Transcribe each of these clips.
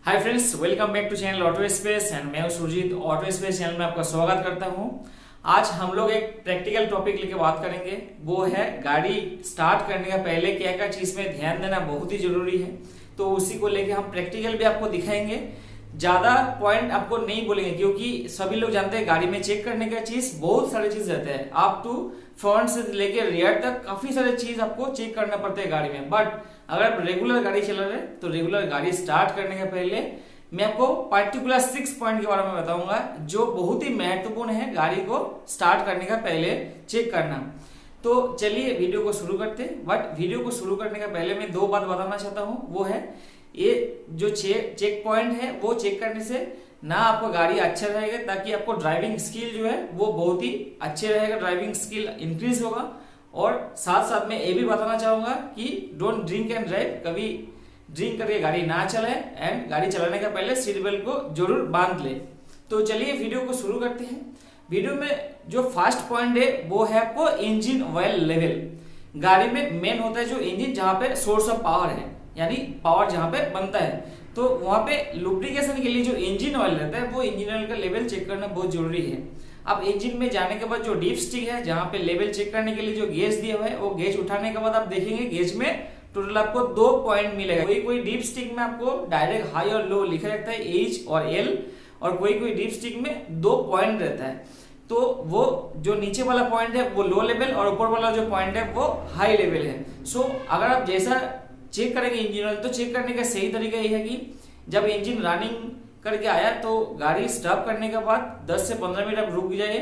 Hi friends, welcome back to channel auto space and मैं Surjeet auto space channel में आपका स्वागत करता हूं। आज हम लोग एक प्रैक्टिकल टॉपिक लेके बात करेंगे, वो है गाड़ी स्टार्ट करने का पहले क्या क्या चीज में ध्यान देना बहुत ही जरूरी है। तो उसी को लेके हम प्रैक्टिकल भी आपको दिखाएंगे। ज्यादा पॉइंट आपको नहीं बोलेंगे क्योंकि सभी लोग जानते हैं गाड़ी में चेक करने का चीज बहुत सारे चीज रहते हैं। आप टू फ्रंट से लेके रियर तक काफी सारे चीज आपको चेक करना पड़ता है गाड़ी में। बट अगर आप रेगुलर गाड़ी चला रहे तो रेगुलर गाड़ी स्टार्ट करने के पहले मैं आपको पर्टिकुलर 6 पॉइंट के बारे में बताऊंगा जो बहुत ही महत्वपूर्ण है गाड़ी को स्टार्ट करने का पहले चेक करना। तो चलिए वीडियो को शुरू करते हैं। बट वीडियो को शुरू करने का पहले मैं दो बात बताना चाहता हूँ, वो है ये जो चेक पॉइंट है वो चेक करने से ना आपको गाड़ी अच्छा रहेगा, ताकि आपको ड्राइविंग स्किल जो है वो बहुत ही अच्छे रहेगा, ड्राइविंग स्किल इंक्रीज होगा। और साथ साथ में ये भी बताना चाहूंगा कि डोंट ड्रिंक एंड ड्राइव, कभी ड्रिंक करके गाड़ी ना चलाए एंड गाड़ी चलाने का पहले सीट बेल्ट को जरूर बांध ले। तो चलिए वीडियो को शुरू करते हैं। वीडियो में जो फर्स्ट पॉइंट है वो है आपको इंजन ऑयल लेवल। गाड़ी में मेन होता है जो इंजन, जहां पे सोर्स ऑफ पावर है, यानी पावर जहां पे बनता है, तो वहां पे लुब्रिकेशन के लिए जो इंजन ऑयल रहता है वो इंजन ऑयल का लेवल चेक करना बहुत जरूरी है। अब इंजन में जाने के बाद जो डीप स्टिक है, जहां पे लेवल चेक करने के लिए जो गेज दिया हुआ है, वो गेज उठाने के बाद आप देखेंगे गेज में टोटल आपको 2 पॉइंट मिलेगा। कोई डीप स्टिक में आपको डायरेक्ट हाई और लो लिखा रहता है, एच और एल, और कोई डीप स्टिक में 2 पॉइंट रहता है। तो वो जो नीचे वाला पॉइंट है वो लो लेवल और ऊपर वाला जो पॉइंट है वो हाई लेवल है। सो अगर आप जैसा चेक करेंगे इंजन ऑयल, तो चेक करने का सही तरीका ये है कि जब इंजन रनिंग करके आया तो गाड़ी स्टॉप करने के बाद 10 से 15 मिनट आप रुक जाइए,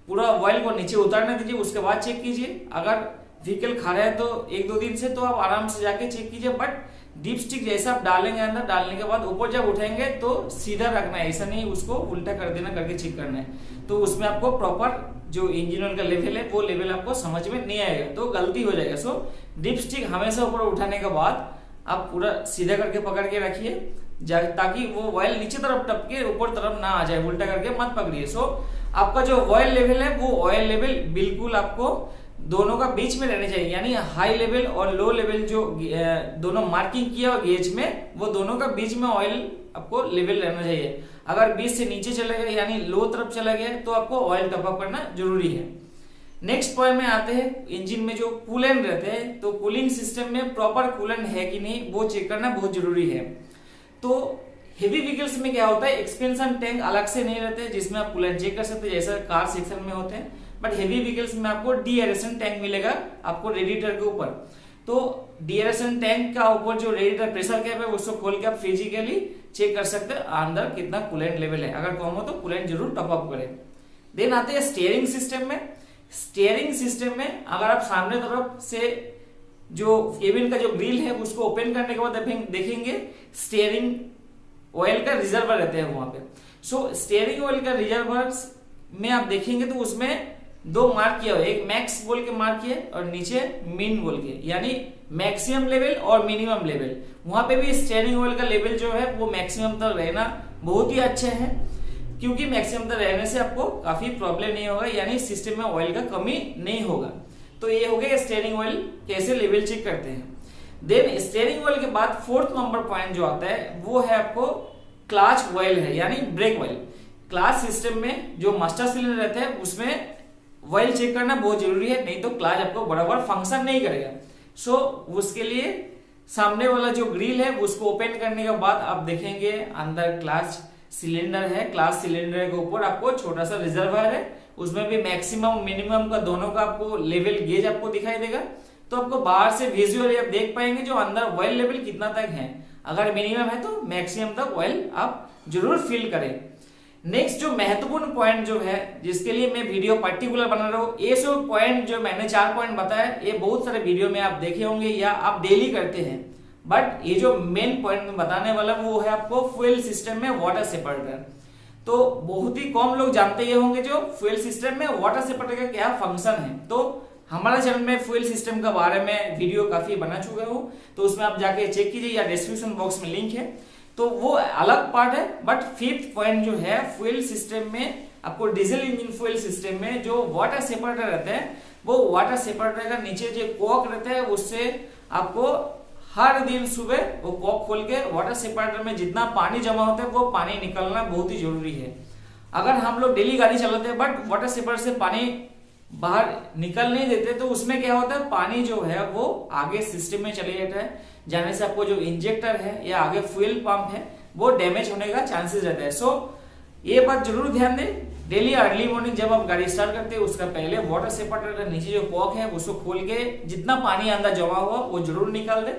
पूरा ऑयल को नीचे उतारने दीजिए, उसके बाद चेक कीजिए। अगर व्हीकल खा रहा है तो 1-2 दिन से तो आप आराम से जाके चेक कीजिए। बट डीप स्टिक जैसा आप डालेंगे अंदर, डालने के बाद ऊपर जब उठाएंगे तो सीधा रखना है, ऐसा नहीं उसको उल्टा कर देना करके चेक करना है। तो उसमें आपको प्रॉपर जो इंजन ऑयल का लेवल है वो लेवल आपको समझ में नहीं आएगा, तो गलती हो जाएगा। सो डीप स्टिक हमेशा ऊपर उठाने के बाद आप पूरा सीधा करके पकड़ के रखिए, ताकि वो ऑयल नीचे तरफ टपके ऊपर तरफ ना आ जाए, उल्टा करके मत पकड़िए। सो आपका जो ऑयल लेवल है वो ऑयल लेवल बिल्कुल आपको दोनों का बीच में रहने चाहिए, यानी हाई लेवल और लो लेवल जो दोनों मार्किंग किया हुआ गेज में, वो दोनों का बीच में ऑयल आपको लेवल रहना चाहिए। अगर बीच से नीचे चला गया यानी लो तरफ चला गया तो आपको ऑयल टॉप अप करना जरूरी है। नेक्स्ट पॉइंट में आते हैं, इंजन में जो कूलेंट रहते हैं, तो कूलिंग सिस्टम में प्रॉपर कूलेंट है कि नहीं वो चेक करना बहुत जरूरी है। तो हेवी व्हीकल्स में क्या होता है, एक्सपेंशन टैंक अलग से नहीं रहते जिसमें आप कूलेंट चेक कर सकते हैं, जैसा कार सेक्शन में होते हैं। बट हेवी व्हीकल्स में आपको डीएरेशन टैंक मिलेगा आपको रेडिएटर के ऊपर। तो डीएरेशन टैंक का ऊपर जो रेडिएटर प्रेशर कैप है उसको खोल के आप फिजिकली चेक कर सकते हैं अंदर कितना कूलेंट लेवल है। अगर कम हो तो कूलेंट जरूर टॉप अप करें। देन आते हैं स्टीयरिंग सिस्टम में। स्टीयरिंग सिस्टम में अगर आप सामने तरफ से जो केबिन का जो ग्रिल है उसको ओपन करने के बाद देखेंगे स्टीयरिंग ऑयल का रिजर्वर रहते हैं वहां पे। सो स्टीयरिंग ऑयल का रिजर्वर में आप देखेंगे तो उसमें 2 मार्क किया हुआ है, एक मैक्स बोल के मार्क किया और नीचे मिन बोल के, यानी मैक्सिमम लेवल और मिनिमम लेवल। वहां पे भी स्टीयरिंग ऑयल का लेवल जो है वो मैक्सिमम तक रहना बहुत ही अच्छा है, क्योंकि मैक्सिमम तक रहने से आपको काफी प्रॉब्लम नहीं होगा, यानी सिस्टम में ऑयल का कमी नहीं होगा। तो ये हो गया स्टीयरिंग ऑयल कैसे लेवल चेक करते हैं। देन स्टीयरिंग ऑयल के बाद 4th नंबर पॉइंट जो आता है वो है आपको क्लच ऑयल है, यानी ब्रेक ऑयल। क्लच सिस्टम में जो मास्टर सिलेंडर रहता है उसमें ऑयल चेक करना बहुत जरूरी है, नहीं तो क्लच आपको बराबर फंक्शन नहीं करेगा। सो उसके लिए सामने वाला जो ग्रिल है उसको ओपन करने के बाद आप देखेंगे अंदर क्लच सिलेंडर है, क्लच सिलेंडर के ऊपर आपको छोटा सा रिजर्वायर है, उसमें भी मैक्सिमम मिनिमम का दोनों का आपको लेवल गेज आपको दिखाई देगा। तो आपको बाहर से विजुअली आप देख पाएंगे जो अंदर ऑयल लेवल कितना तक है। अगर मिनिमम है तो मैक्सिमम तक ऑयल आप जरूर फिल करें। नेक्स्ट जो महत्वपूर्ण पॉइंट जो है जिसके लिए मैं वीडियो पर्टिकुलर बना रहा हूँ, ये सब पॉइंट जो मैंने 4 पॉइंट बताया ये बहुत सारे वीडियो में आप देखे होंगे या आप डेली करते हैं। बट ये जो मेन पॉइंट में बताने वाला वो है आपको फ्यूल सिस्टम में वाटर सेपरेटर। तो बहुत ही कम लोग जानते ही होंगे जो फ्यूल सिस्टम में वाटर सेपरेटर का क्या फंक्शन है। तो हमारे चैनल में फ्यूल सिस्टम के बारे में वीडियो काफी बना चुका हूँ, तो उसमें आप जाके चेक कीजिए या डिस्क्रिप्शन बॉक्स में लिंक है, तो वो अलग पार्ट है। बट 5th पॉइंट जो है फ्यूल सिस्टम में आपको डीजल इंजन फ्यूल सिस्टम में जो वाटर सेपरेटर रहते हैं, वो वाटर सेपरेटर का नीचे जो कॉक रहता है उससे आपको हर दिन सुबह वो कॉक खोल के वाटर सेपरेटर में जितना पानी जमा होता है वो पानी निकलना बहुत ही जरूरी है। अगर हम लोग डेली गाड़ी चलाते हैं बट वाटर सेपरेटर से पानी बाहर निकल नहीं देते तो उसमें क्या होता है, पानी जो है वो आगे सिस्टम में चले जाता है, जाने से आपको जो इंजेक्टर है या आगे फ्यूल पंप है वो डैमेज होने का चांसेस रहता है। सो ये बात जरूर ध्यान दें, डेली अर्ली मॉर्निंग जब आप गाड़ी स्टार्ट करते हैं उसका पहले वाटर सेपरेटर का नीचे जो कॉक है उसको खोल के जितना पानी अंदर जमा हुआ वो जरूर निकाल दे।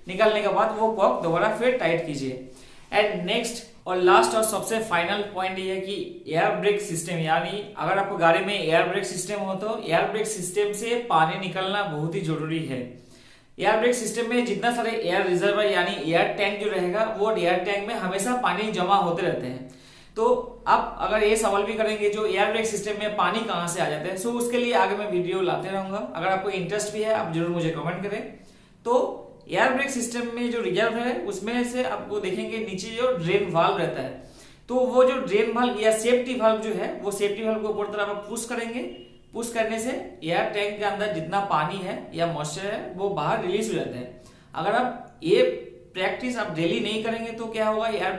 निकालने के बाद वो कॉक दोबारा फिर टाइट कीजिए। एंड नेक्स्ट और लास्ट और सबसे फाइनल पॉइंट ये है कि एयर ब्रेक सिस्टम, यानी अगर आपको गाड़ी में एयर ब्रेक सिस्टम हो तो एयर ब्रेक सिस्टम से पानी निकलना बहुत ही जरूरी है। एयर ब्रेक सिस्टम में जितना सारे एयर रिजर्वर यानी एयर टैंक जो रहेगा वो एयर टैंक में हमेशा पानी जमा होते रहते हैं। तो आप अगर ये सवाल भी करेंगे जो एयर ब्रेक सिस्टम में पानी कहाँ से आ जाता है, सो उसके लिए आगे मैं वीडियो लाते रहूंगा। अगर आपको इंटरेस्ट भी है आप जरूर मुझे कमेंट करें। तो एयर ब्रेक सिस्टम में जो रिजर्व है उसमें से आपको देखेंगे नीचे जो ड्रेन वाल्व रहता है, तो वो जो ड्रेन वाल्व या सेफ्टी वाल्व जो है वो सेफ्टी वाल्व को ऊपर तरफ आप पुश करेंगे। पुश करने से एयर टैंक के अंदर जितना पानी है या मॉइस्चर है वो बाहर रिलीज हो जाता है। अगर आप ये प्रैक्टिस आप डेली नहीं करेंगे तो क्या होगा, एयर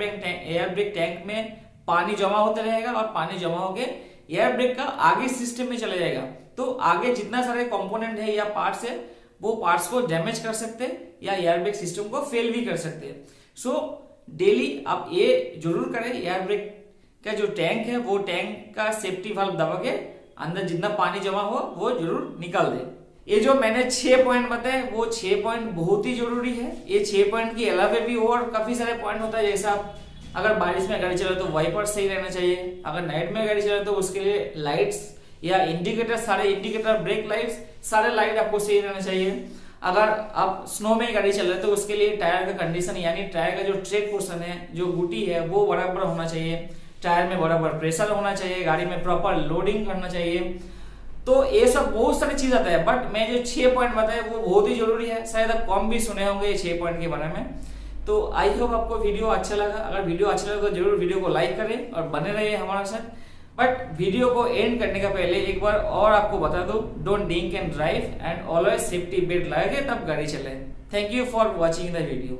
ब्रेक टैंक में पानी जमा होता रहेगा और पानी जमा होके एयर ब्रेक का आगे सिस्टम में चला जाएगा। तो आगे जितना सारे कंपोनेंट है या पार्ट्स है वो पार्ट्स को डैमेज कर सकते हैं या एयर ब्रेक सिस्टम को फेल भी कर सकते हैं। सो डेली आप ये जरूर करें, एयर ब्रेक का जो टैंक है वो टैंक का सेफ्टी वाल्व दबा के अंदर जितना पानी जमा हो वो जरूर निकाल दे। ये जो मैंने 6 पॉइंट बताए वो 6 पॉइंट बहुत ही जरूरी है। ये 6 पॉइंट के अलावा भी और काफी सारे पॉइंट होता है, जैसा आप अगर बारिश में गाड़ी चलाए तो वाइपर सही रहना चाहिए, अगर नाइट में गाड़ी चलाए तो उसके लिए लाइट्स या इंडिकेटर, सारे इंडिकेटर, ब्रेक लाइट्स, सारे लाइट आपको सही रहना चाहिए। अगर आप स्नो में गाड़ी चल रहे तो उसके लिए टायर का कंडीशन यानी टायर का जो ट्रेक पोर्शन है, जो गुटी है वो बराबर होना चाहिए, टायर में बराबर प्रेशर होना चाहिए, गाड़ी में प्रॉपर लोडिंग करना चाहिए। तो ये सब बहुत सारी चीज आता है, बट मैं जो 6 पॉइंट बताए वो बहुत ही जरूरी है। शायद आप कम भी सुने होंगे ये 6 पॉइंट के बारे में। तो आई होप आपको वीडियो अच्छा लगा। अगर वीडियो अच्छा लगा तो जरूर वीडियो को लाइक करें और बने रहिए हमारे साथ। बट वीडियो को एंड करने का पहले एक बार और आपको बता दो, don't drink and drive and always safety belt लगा के तब गाड़ी चलाएं। Thank you for watching the video.